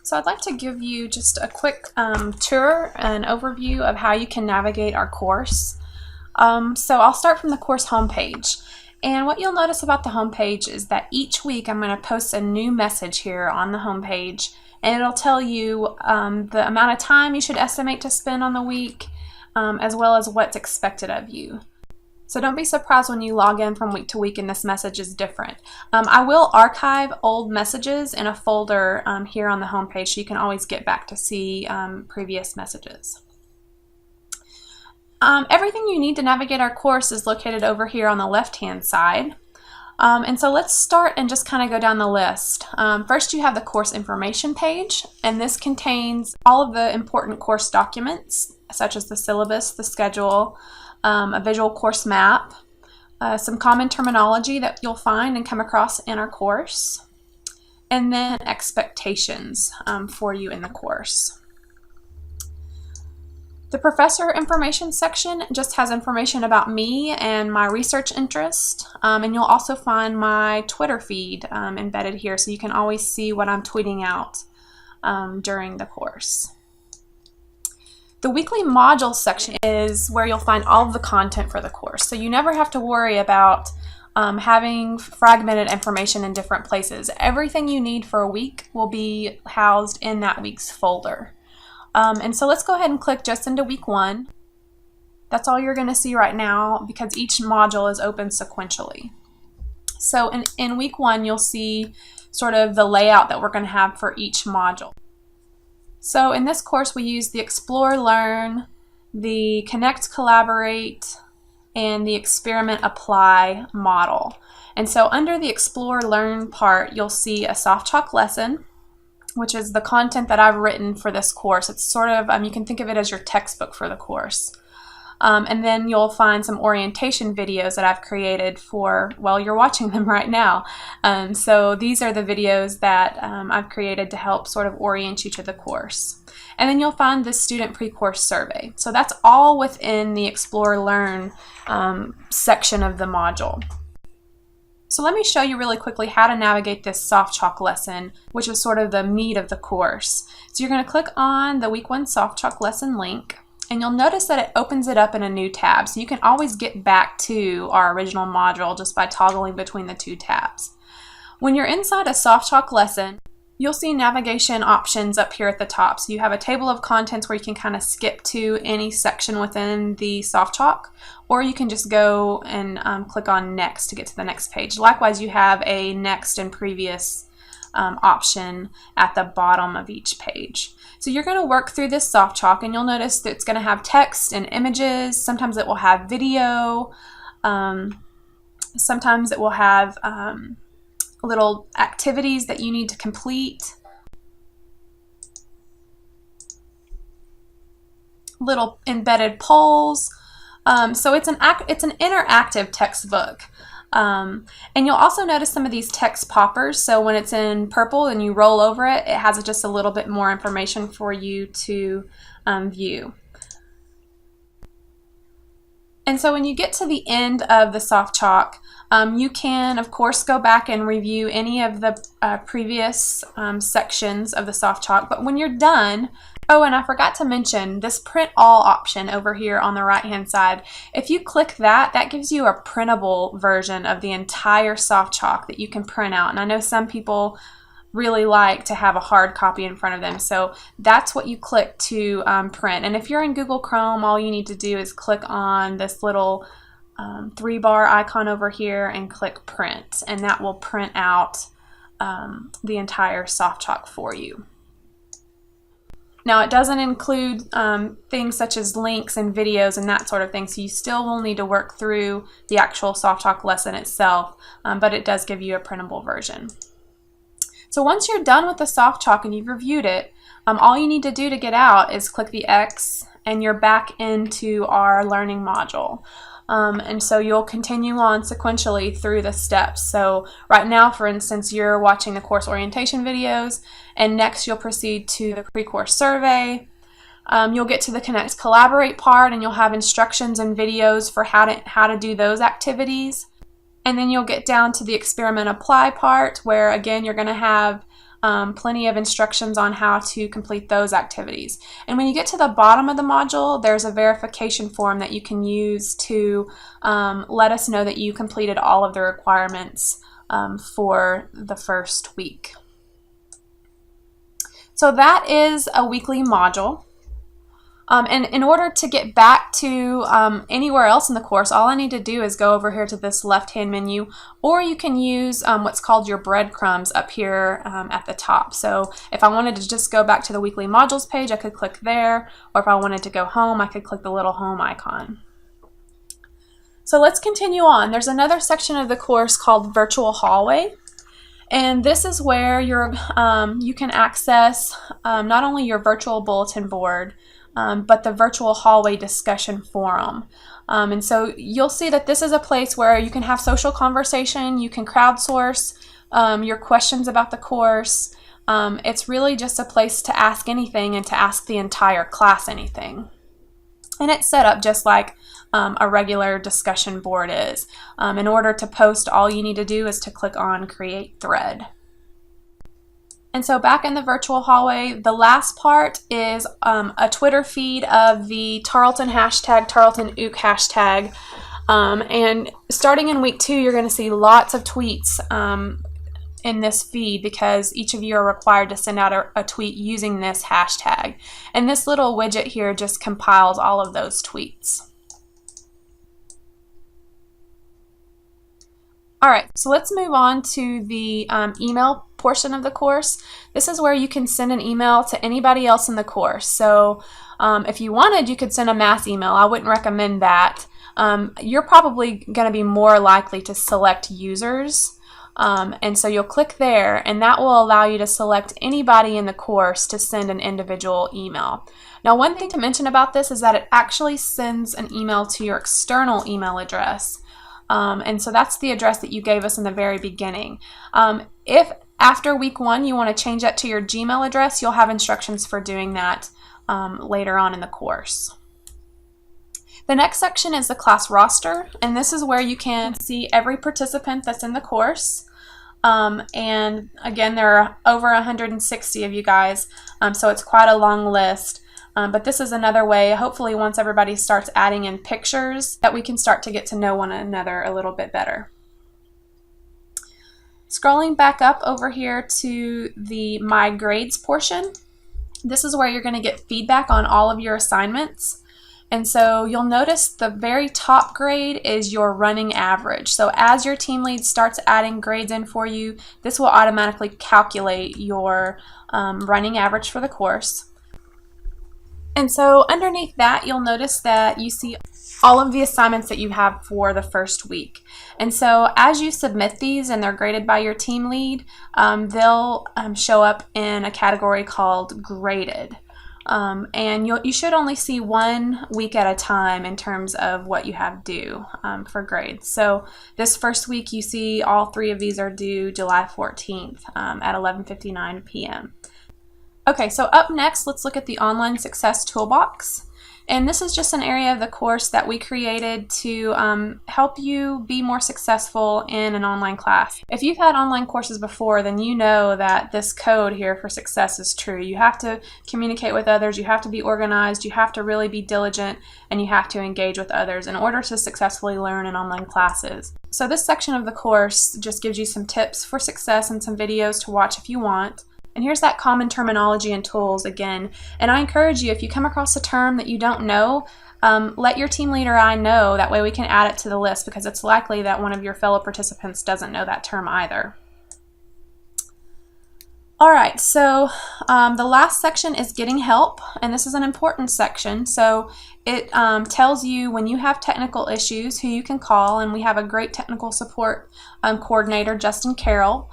So I'd like to give you just a quick tour and overview of how you can navigate our course. So I'll start from the course homepage. And what you'll notice about the homepage is that each week I'm going to post a new message here on the homepage, and it'll tell you the amount of time you should estimate to spend on the week, as well as what's expected of you. So don't be surprised when you log in from week to week and this message is different. I will archive old messages in a folder here on the homepage, so you can always get back to see previous messages. Everything you need to navigate our course is located over here on the left-hand side. And so let's start and just kind of go down the list. First, you have the course information page, and this contains all of the important course documents, such as the syllabus, the schedule, a visual course map, some common terminology that you'll find and come across in our course, and then expectations for you in the course. The professor information section just has information about me and my research interest, and you'll also find my Twitter feed embedded here, so you can always see what I'm tweeting out during the course. The weekly modules section is where you'll find all of the content for the course, so you never have to worry about having fragmented information in different places. Everything you need for a week will be housed in that week's folder. And so let's go ahead and click just into week 1. That's all you're going to see right now because each module is open sequentially. So in week 1, you'll see sort of the layout that we're going to have for each module. So in this course, we use the Explore, Learn, the Connect, Collaborate, and the Experiment, Apply model. And so under the Explore, Learn part, you'll see a soft chalk lesson, which is the content that I've written for this course. It's sort of, you can think of it as your textbook for the course. And then you'll find some orientation videos that I've created for, well, you're watching them right now. So these are the videos that I've created to help sort of orient you to the course. And then you'll find this student pre-course survey. So that's all within the Explore Learn section of the module. So let me show you really quickly how to navigate this soft chalk lesson, which is sort of the meat of the course. So you're going to click on the week 1 soft chalk lesson link, and you'll notice that it opens it up in a new tab. So you can always get back to our original module just by toggling between the 2 tabs. When you're inside a soft chalk lesson, you'll see navigation options up here at the top. So you have a table of contents where you can kind of skip to any section within the soft chalk, or you can just go and click on next to get to the next page. Likewise, you have a next and previous option at the bottom of each page. So you're going to work through this soft chalk, and you'll notice that it's going to have text and images. Sometimes it will have video. Sometimes it will have little activities that you need to complete, little embedded polls. So it's an interactive textbook. And you'll also notice some of these text poppers. So when it's in purple and you roll over it, it has just a little bit more information for you to view. And so when you get to the end of the soft chalk, you can, of course, go back and review any of the previous sections of the soft chalk. But when you're done, oh, and I forgot to mention this print all option over here on the right-hand side. If you click that, that gives you a printable version of the entire soft chalk that you can print out. And I know some people really like to have a hard copy in front of them. So that's what you click to print. And if you're in Google Chrome, all you need to do is click on this little 3-bar icon over here and click print, and that will print out the entire soft chalk for you. Now, it doesn't include things such as links and videos and that sort of thing, so you still will need to work through the actual soft chalk lesson itself, but it does give you a printable version. So once you're done with the soft chalk and you've reviewed it, all you need to do to get out is click the X, and you're back into our learning module. And so you'll continue on sequentially through the steps. So right now, for instance, you're watching the course orientation videos, and next you'll proceed to the pre-course survey. You'll get to the Connect Collaborate part, and you'll have instructions and videos for how to do those activities. And then you'll get down to the Experiment Apply part, where again you're going to have plenty of instructions on how to complete those activities. And when you get to the bottom of the module, there's a verification form that you can use to let us know that you completed all of the requirements for the first week. So that is a weekly module. And in order to get back to anywhere else in the course, all I need to do is go over here to this left-hand menu, or you can use what's called your breadcrumbs up here at the top. So if I wanted to just go back to the weekly modules page, I could click there, or if I wanted to go home, I could click the little home icon. So let's continue on. There's another section of the course called Virtual Hallway. And this is where you can access not only your virtual bulletin board, but the virtual hallway discussion forum. And so you'll see that this is a place where you can have social conversation, you can crowdsource your questions about the course. It's really just a place to ask anything and to ask the entire class anything. And it's set up just like a regular discussion board is. In order to post, all you need to do is to click on Create Thread. And so back in the virtual hallway, the last part is a Twitter feed of the Tarleton hashtag, Tarleton OOC hashtag. And starting in week 2, you're going to see lots of tweets in this feed because each of you are required to send out a tweet using this hashtag. And this little widget here just compiles all of those tweets. All right, so let's move on to the email portion of the course. This is where you can send an email to anybody else in the course. So if you wanted, you could send a mass email. I wouldn't recommend that. You're probably going to be more likely to select users. And so you'll click there, and that will allow you to select anybody in the course to send an individual email. Now, one thing to mention about this is that it actually sends an email to your external email address. And so that's the address that you gave us in the very beginning. If after week 1 you want to change that to your Gmail address, you'll have instructions for doing that later on in the course. The next section is the class roster, and this is where you can see every participant that's in the course. And again, there are over 160 of you guys, so it's quite a long list. But this is another way, hopefully once everybody starts adding in pictures, that we can start to get to know one another a little bit better. Scrolling back up over here to the My Grades portion, this is where you're going to get feedback on all of your assignments. And so you'll notice the very top grade is your running average. So as your team lead starts adding grades in for you, this will automatically calculate your running average for the course. And so underneath that, you'll notice that you see all of the assignments that you have for the first week. And so as you submit these and they're graded by your team lead, they'll show up in a category called Graded. And you should only see 1 week at a time in terms of what you have due for grades. So this first week, you see all 3 of these are due July 14th at 11:59 p.m. Okay, so up next, let's look at the Online Success Toolbox. And this is just an area of the course that we created to help you be more successful in an online class. If you've had online courses before, then you know that this code here for success is true. You have to communicate with others, you have to be organized, you have to really be diligent, and you have to engage with others in order to successfully learn in online classes. So this section of the course just gives you some tips for success and some videos to watch if you want. And here's that common terminology and tools again. And I encourage you, if you come across a term that you don't know, let your team leader or I know. That way we can add it to the list, because it's likely that one of your fellow participants doesn't know that term either. Alright, so the last section is getting help, and this is an important section. So it tells you when you have technical issues who you can call, and we have a great technical support coordinator, Justin Carroll,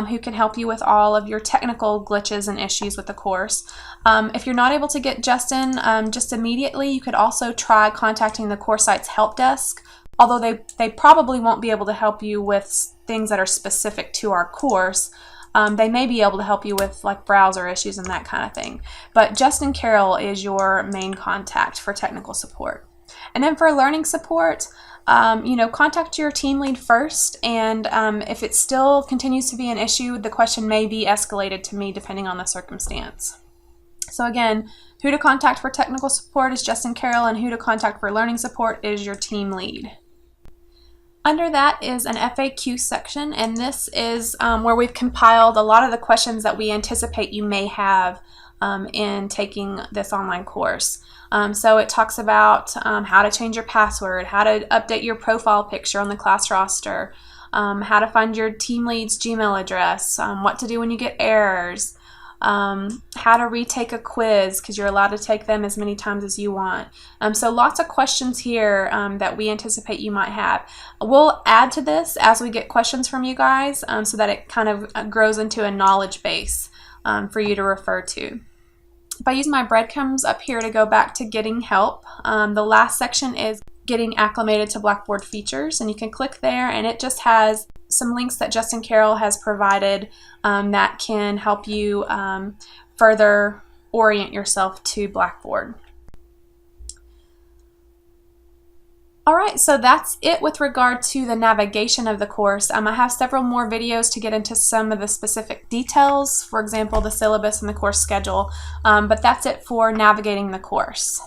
who can help you with all of your technical glitches and issues with the course. If you're not able to get Justin just immediately, you could also try contacting the course site's help desk, although they probably won't be able to help you with things that are specific to our course. They may be able to help you with like browser issues and that kind of thing. But Justin Carroll is your main contact for technical support. And then for learning support, contact your team lead first, and if it still continues to be an issue, the question may be escalated to me depending on the circumstance. So again, who to contact for technical support is Justin Carroll, and who to contact for learning support is your team lead. Under that is an FAQ section, and this is where we've compiled a lot of the questions that we anticipate you may have in taking this online course. So it talks about how to change your password, how to update your profile picture on the class roster, how to find your team lead's Gmail address, what to do when you get errors, how to retake a quiz, because you're allowed to take them as many times as you want. So lots of questions here that we anticipate you might have. We'll add to this as we get questions from you guys so that it kind of grows into a knowledge base for you to refer to. If I use my breadcrumbs up here to go back to getting help, the last section is getting acclimated to Blackboard features, and you can click there and it just has some links that Justin Carroll has provided that can help you further orient yourself to Blackboard. Alright, so that's it with regard to the navigation of the course. I have several more videos to get into some of the specific details, for example, the syllabus and the course schedule, but that's it for navigating the course.